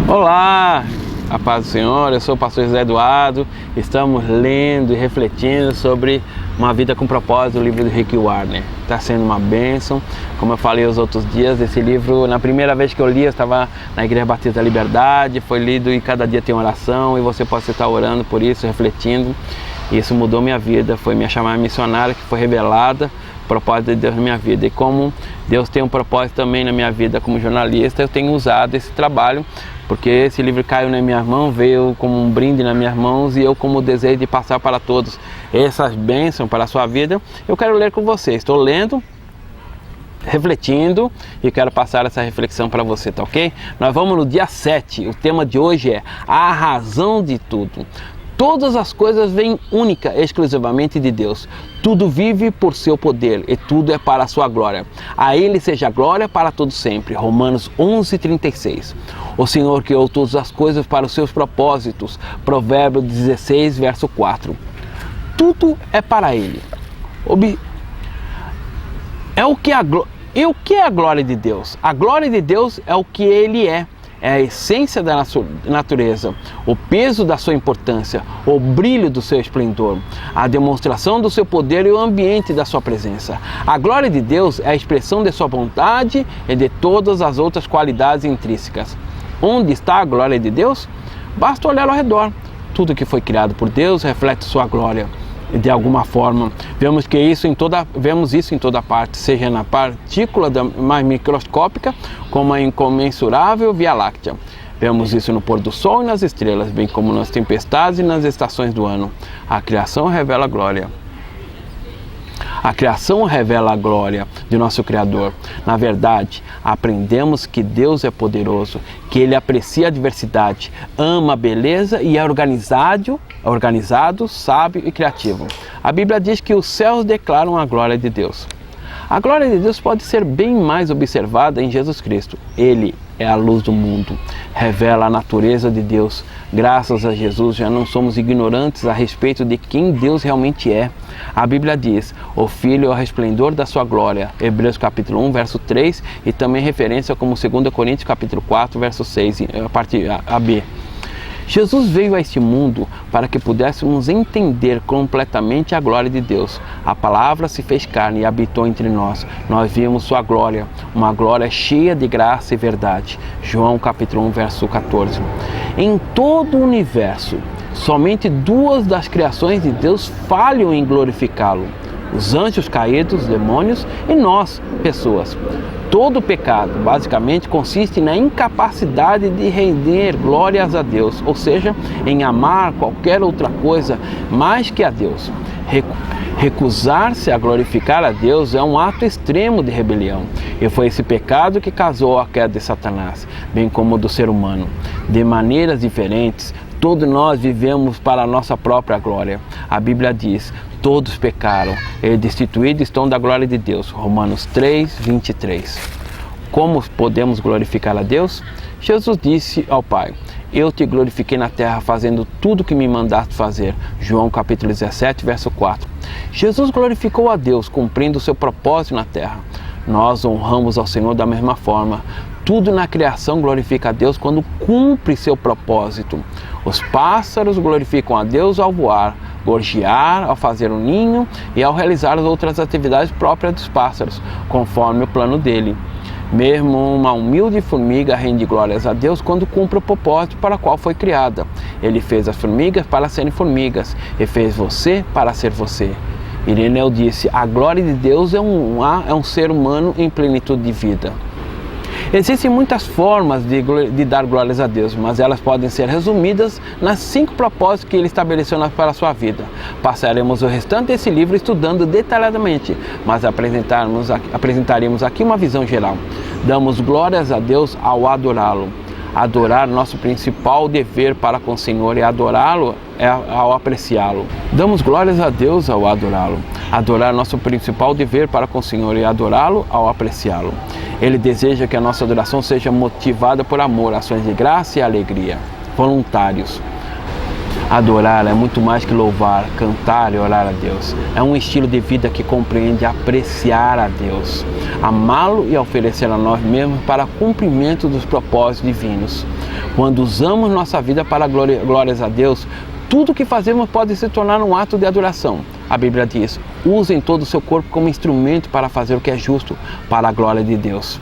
Olá, a paz do Senhor, eu sou o pastor José Eduardo. Estamos lendo e refletindo sobre uma vida com propósito, o livro do Rick Warren. Está sendo uma bênção. Como eu falei os outros dias, esse livro, na primeira vez que eu li, eu estava na Igreja Batista da Liberdade, foi lido e cada dia tem oração e você pode estar orando por isso, refletindo. Isso mudou minha vida, foi minha chamada missionária que foi revelada, o propósito de Deus na minha vida. E como Deus tem um propósito também na minha vida como jornalista, eu tenho usado esse trabalho, porque esse livro caiu na minha mão, veio como um brinde nas minhas mãos e eu, como desejo de passar para todos essas bênçãos para a sua vida, eu quero ler com você. Estou lendo, refletindo e quero passar essa reflexão para você, tá ok? Nós vamos no dia 7, o tema de hoje é a razão de tudo. Todas as coisas vêm única, exclusivamente de Deus. Tudo vive por seu poder e tudo é para a sua glória. A Ele seja glória para todo sempre. Romanos 11:36. O Senhor criou todas as coisas para os seus propósitos. Provérbios 16, verso 4. Tudo é para Ele. O que é a glória de Deus? A glória de Deus é o que Ele é. É a essência da natureza, o peso da sua importância, o brilho do seu esplendor, a demonstração do seu poder e o ambiente da sua presença. A glória de Deus é a expressão de sua vontade e de todas as outras qualidades intrínsecas. Onde está a glória de Deus? Basta olhar ao redor. Tudo que foi criado por Deus reflete sua glória. De alguma forma, vemos isso em toda parte, seja na partícula mais microscópica, como a incomensurável Via Láctea. Vemos isso no pôr do sol e nas estrelas, bem como nas tempestades e nas estações do ano. A criação revela a glória. A criação revela a glória de nosso Criador. Na verdade, aprendemos que Deus é poderoso, que Ele aprecia a diversidade, ama a beleza e é organizado, sábio e criativo. A Bíblia diz que os céus declaram a glória de Deus. A glória de Deus pode ser bem mais observada em Jesus Cristo. Ele é a luz do mundo, revela a natureza de Deus. Graças a Jesus já não somos ignorantes a respeito de quem Deus realmente é. A Bíblia diz, o Filho é o resplendor da sua glória, Hebreus capítulo 1, verso 3, e também referência como 2 Coríntios capítulo 4, verso 6, a parte B. Jesus veio a este mundo para que pudéssemos entender completamente a glória de Deus. A palavra se fez carne e habitou entre nós. Nós vimos sua glória, uma glória cheia de graça e verdade. João capítulo 1, verso 14. Em todo o universo, somente duas das criações de Deus falham em glorificá-lo: os anjos caídos, os demônios, e nós, pessoas. Todo pecado, basicamente, consiste na incapacidade de render glórias a Deus, ou seja, em amar qualquer outra coisa mais que a Deus. Recusar-se a glorificar a Deus é um ato extremo de rebelião, e foi esse pecado que causou a queda de Satanás, bem como do ser humano. De maneiras diferentes, todos nós vivemos para a nossa própria glória. A Bíblia diz, todos pecaram e destituídos estão da glória de Deus. Romanos 3, 23. Como podemos glorificar a Deus? Jesus disse ao Pai, eu te glorifiquei na terra fazendo tudo o que me mandaste fazer. João capítulo 17, verso 4. Jesus glorificou a Deus cumprindo o seu propósito na terra. Nós honramos ao Senhor da mesma forma. Tudo na criação glorifica a Deus quando cumpre seu propósito. Os pássaros glorificam a Deus ao voar, gorjear, ao fazer um ninho e ao realizar as outras atividades próprias dos pássaros, conforme o plano dele. Mesmo uma humilde formiga rende glórias a Deus quando cumpre o propósito para o qual foi criada. Ele fez as formigas para serem formigas e fez você para ser você. Ireneu disse, a glória de Deus é um ser humano em plenitude de vida. Existem muitas formas de dar glórias a Deus, mas elas podem ser resumidas nas 5 propósitos que Ele estabeleceu para a sua vida. Passaremos o restante desse livro estudando detalhadamente, mas apresentaremos aqui uma visão geral. Damos glórias a Deus ao adorá-lo. Adorar nosso principal dever para com o Senhor e adorá-lo é ao apreciá-lo. Damos glórias a Deus ao adorá-lo. Adorar nosso principal dever para com o Senhor e adorá-lo ao apreciá-lo. Ele deseja que a nossa adoração seja motivada por amor, ações de graça e alegria. Voluntários. Adorar é muito mais que louvar, cantar e orar a Deus. É um estilo de vida que compreende apreciar a Deus, amá-lo e oferecer a nós mesmos para cumprimento dos propósitos divinos. Quando usamos nossa vida para glórias a Deus, tudo que fazemos pode se tornar um ato de adoração. A Bíblia diz: usem todo o seu corpo como instrumento para fazer o que é justo para a glória de Deus.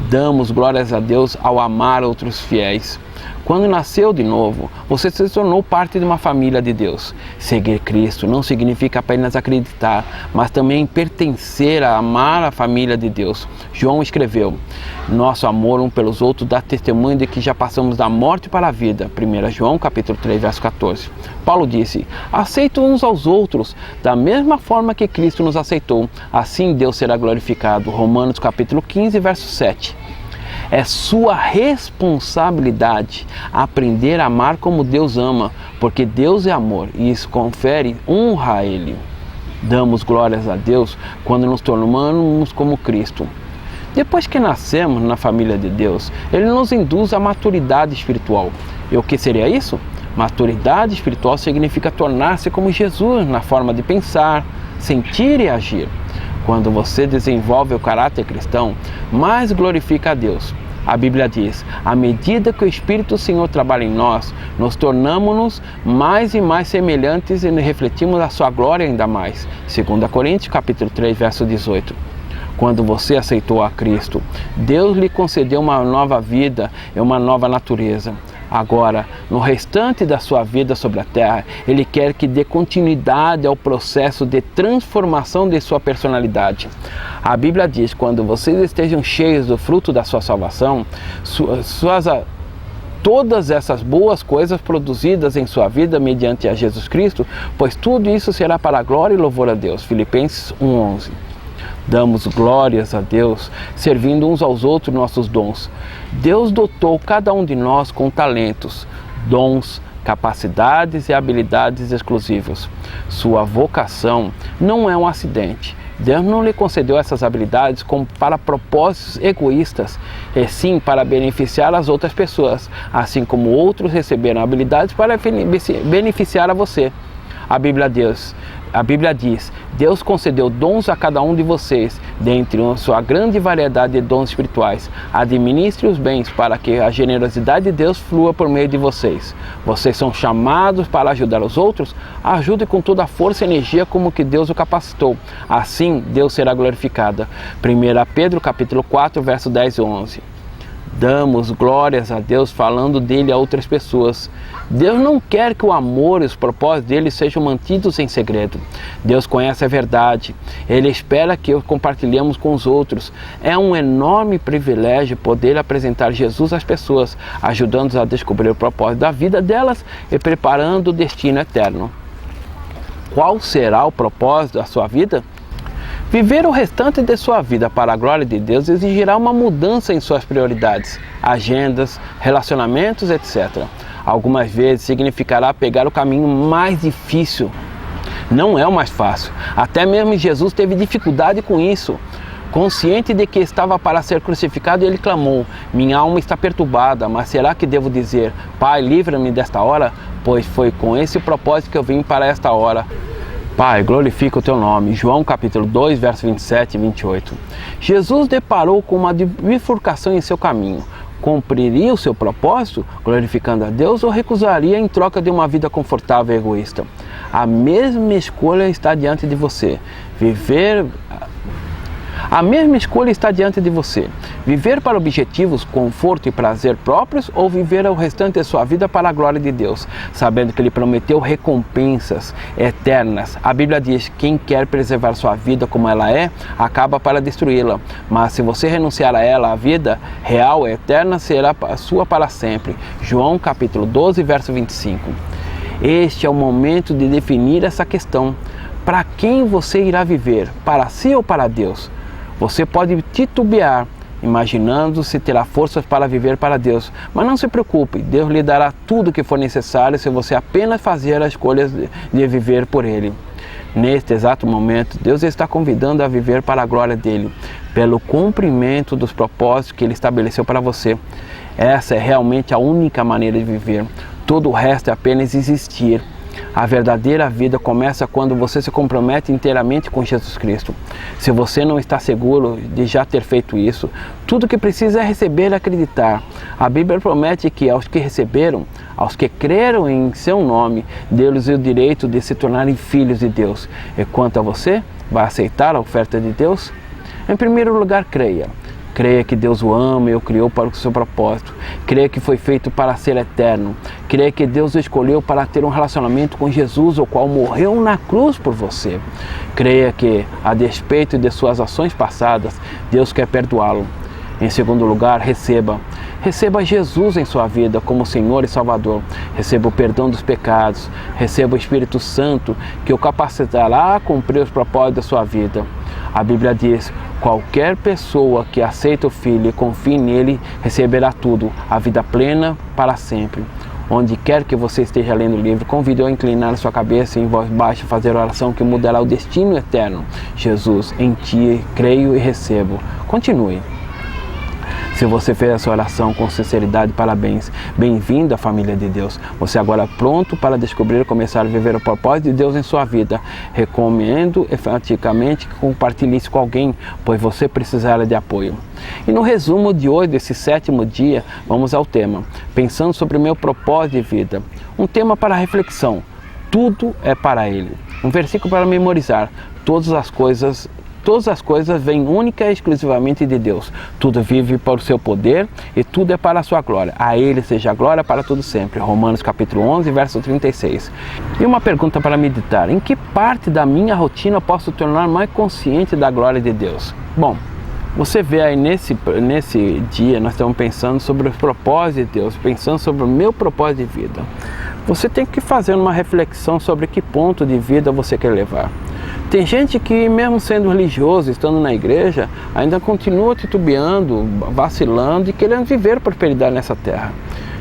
Damos glórias a Deus ao amar outros fiéis. Quando nasceu de novo, você se tornou parte de uma família de Deus. Seguir Cristo não significa apenas acreditar, mas também pertencer a amar a família de Deus. João escreveu: nosso amor um pelos outros dá testemunho de que já passamos da morte para a vida. 1 João capítulo 3, verso 14. Paulo disse: aceitem uns aos outros da mesma forma que Cristo nos aceitou. Assim Deus será glorificado. Romanos capítulo 15, verso 7. É sua responsabilidade aprender a amar como Deus ama, porque Deus é amor e isso confere honra a Ele. Damos glórias a Deus quando nos tornamos como Cristo. Depois que nascemos na família de Deus, Ele nos induz à maturidade espiritual. E o que seria isso? Maturidade espiritual significa tornar-se como Jesus na forma de pensar, sentir e agir. Quando você desenvolve o caráter cristão, mais glorifica a Deus. A Bíblia diz: à medida que o Espírito do Senhor trabalha em nós, nos tornamos mais e mais semelhantes e refletimos a sua glória ainda mais. 2 Coríntios capítulo 3, verso 18. Quando você aceitou a Cristo, Deus lhe concedeu uma nova vida e uma nova natureza. Agora, no restante da sua vida sobre a terra, Ele quer que dê continuidade ao processo de transformação de sua personalidade. A Bíblia diz: quando vocês estejam cheios do fruto da sua salvação, todas essas boas coisas produzidas em sua vida mediante a Jesus Cristo, pois tudo isso será para a glória e louvor a Deus. Filipenses 1:11. Damos glórias a Deus, servindo uns aos outros nossos dons. Deus dotou cada um de nós com talentos, dons, capacidades e habilidades exclusivas. Sua vocação não é um acidente. Deus não lhe concedeu essas habilidades como para propósitos egoístas, e sim para beneficiar as outras pessoas, assim como outros receberam habilidades para beneficiar a você. A Bíblia diz: Deus concedeu dons a cada um de vocês, dentre a sua grande variedade de dons espirituais. Administre os bens para que a generosidade de Deus flua por meio de vocês. Vocês são chamados para ajudar os outros? Ajude com toda a força e energia como que Deus o capacitou. Assim, Deus será glorificado. 1 Pedro capítulo 4, verso 10 e 11. Damos glórias a Deus falando dele a outras pessoas. Deus não quer que o amor e os propósitos dele sejam mantidos em segredo. Deus conhece a verdade. Ele espera que o compartilhemos com os outros. É um enorme privilégio poder apresentar Jesus às pessoas, ajudando-os a descobrir o propósito da vida delas e preparando o destino eterno. Qual será o propósito da sua vida? Viver o restante de sua vida para a glória de Deus exigirá uma mudança em suas prioridades, agendas, relacionamentos, etc. Algumas vezes significará pegar o caminho mais difícil. Não é o mais fácil. Até mesmo Jesus teve dificuldade com isso. Consciente de que estava para ser crucificado, ele clamou: minha alma está perturbada, mas será que devo dizer: Pai, livra-me desta hora? Pois foi com esse propósito que eu vim para esta hora. Pai, glorifica o teu nome. João capítulo 2, versos 27 e 28. Jesus deparou com uma bifurcação em seu caminho. Cumpriria o seu propósito, glorificando a Deus, ou recusaria em troca de uma vida confortável e egoísta? A mesma escolha está diante de você. A mesma escolha está diante de você. Viver para objetivos, conforto e prazer próprios, ou viver o restante de sua vida para a glória de Deus, sabendo que Ele prometeu recompensas eternas. A Bíblia diz: quem quer preservar sua vida como ela é, acaba para destruí-la. Mas se você renunciar a ela, a vida real e eterna será sua para sempre. João capítulo 12, verso 25. Este é o momento de definir essa questão. Para quem você irá viver? Para si ou para Deus? Você pode titubear, imaginando se terá forças para viver para Deus. Mas não se preocupe, Deus lhe dará tudo o que for necessário se você apenas fazer as escolhas de viver por Ele. Neste exato momento, Deus está convidando a viver para a glória dEle, pelo cumprimento dos propósitos que Ele estabeleceu para você. Essa é realmente a única maneira de viver. Todo o resto é apenas existir. A verdadeira vida começa quando você se compromete inteiramente com Jesus Cristo. Se você não está seguro de já ter feito isso, tudo que precisa é receber e acreditar. A Bíblia promete que aos que receberam, aos que creram em seu nome, deu-lhes o direito de se tornarem filhos de Deus. E quanto a você, vai aceitar a oferta de Deus? Em primeiro lugar, creia. Creia que Deus o ama e o criou para o seu propósito. Creia que foi feito para ser eterno. Creia que Deus o escolheu para ter um relacionamento com Jesus, o qual morreu na cruz por você. Creia que, a despeito de suas ações passadas, Deus quer perdoá-lo. Em segundo lugar, receba. Receba Jesus em sua vida como Senhor e Salvador. Receba o perdão dos pecados. Receba o Espírito Santo, que o capacitará a cumprir os propósitos da sua vida. A Bíblia diz: qualquer pessoa que aceita o Filho e confie nele, receberá tudo, a vida plena para sempre. Onde quer que você esteja lendo o livro, convido a inclinar a sua cabeça e em voz baixa fazer a oração que mudará o destino eterno. Jesus, em ti creio e recebo. Continue. Se você fez essa oração com sinceridade, parabéns. Bem-vindo à família de Deus. Você agora é pronto para descobrir e começar a viver o propósito de Deus em sua vida. Recomendo enfaticamente que compartilhe isso com alguém, pois você precisará de apoio. E no resumo de hoje, desse 7º dia, vamos ao tema: pensando sobre o meu propósito de vida. Um tema para reflexão: tudo é para Ele. Um versículo para memorizar: todas as coisas vêm única e exclusivamente de Deus. Tudo vive para o seu poder e tudo é para a sua glória. A Ele seja a glória para todo sempre. Romanos capítulo 11, verso 36. E uma pergunta para meditar: em que parte da minha rotina posso tornar mais consciente da glória de Deus? Bom, você vê aí nesse dia, nós estamos pensando sobre os propósitos de Deus, pensando sobre o meu propósito de vida. Você tem que fazer uma reflexão sobre que ponto de vida você quer levar. Tem gente que, mesmo sendo religioso, estando na igreja, ainda continua titubeando, vacilando e querendo viver prosperidade nessa terra.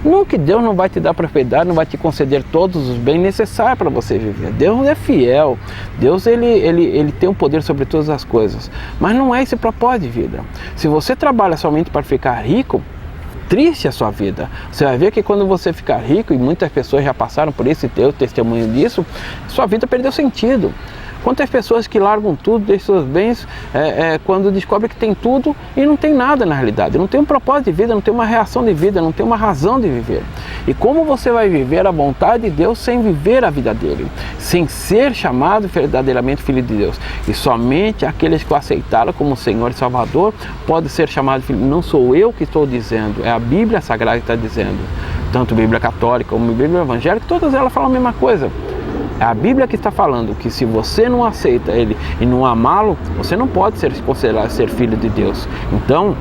Não que Deus não vai te dar prosperidade, não vai te conceder todos os bens necessários para você viver. Deus é fiel. Deus ele tem um poder sobre todas as coisas. Mas não é esse propósito de vida. Se você trabalha somente para ficar rico, triste a sua vida. Você vai ver que quando você ficar rico, e muitas pessoas já passaram por isso e têm o testemunho disso, sua vida perdeu sentido. Quantas pessoas que largam tudo, deixam seus bens, quando descobrem que tem tudo e não tem nada na realidade. Não tem um propósito de vida, não tem uma reação de vida, não tem uma razão de viver. E como você vai viver a vontade de Deus sem viver a vida dele? Sem ser chamado verdadeiramente filho de Deus. E somente aqueles que o aceitaram como Senhor e Salvador podem ser chamados filhos. Não sou eu que estou dizendo, é a Bíblia Sagrada que está dizendo. Tanto a Bíblia Católica como a Bíblia Evangélica, todas elas falam a mesma coisa. É a Bíblia que está falando que se você não aceita Ele e não amá-lo, você não pode ser considerado ser filho de Deus. Então,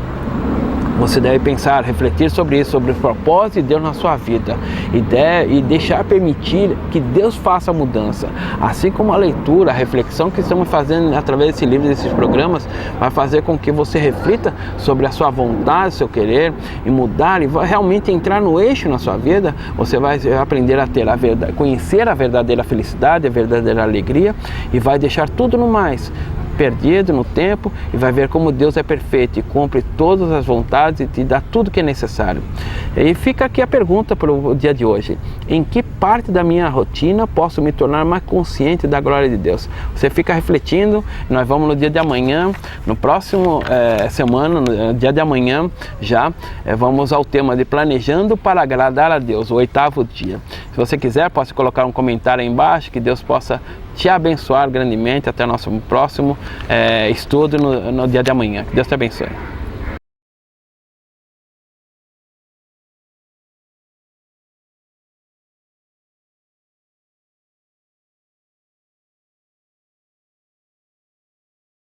você deve pensar, refletir sobre isso, sobre o propósito de Deus na sua vida e deixar permitir que Deus faça a mudança. Assim como a leitura, a reflexão que estamos fazendo através desse livro, desses programas, vai fazer com que você reflita sobre a sua vontade, seu querer e mudar e vai realmente entrar no eixo na sua vida. Você vai aprender a ter a verdade, conhecer a verdadeira felicidade, a verdadeira alegria e vai deixar tudo no mais perdido no tempo e vai ver como Deus é perfeito e cumpre todas as vontades e te dá tudo que é necessário. E fica aqui a pergunta para o dia de hoje: em que parte da minha rotina posso me tornar mais consciente da glória de Deus? Você fica refletindo. Nós vamos no dia de amanhã, no próximo semana, no dia de amanhã já, vamos ao tema de planejando para agradar a Deus, o 8º dia. Se você quiser, pode colocar um comentário aí embaixo, que Deus possa te abençoar grandemente. Até o nosso próximo estudo no dia de amanhã. Que Deus te abençoe.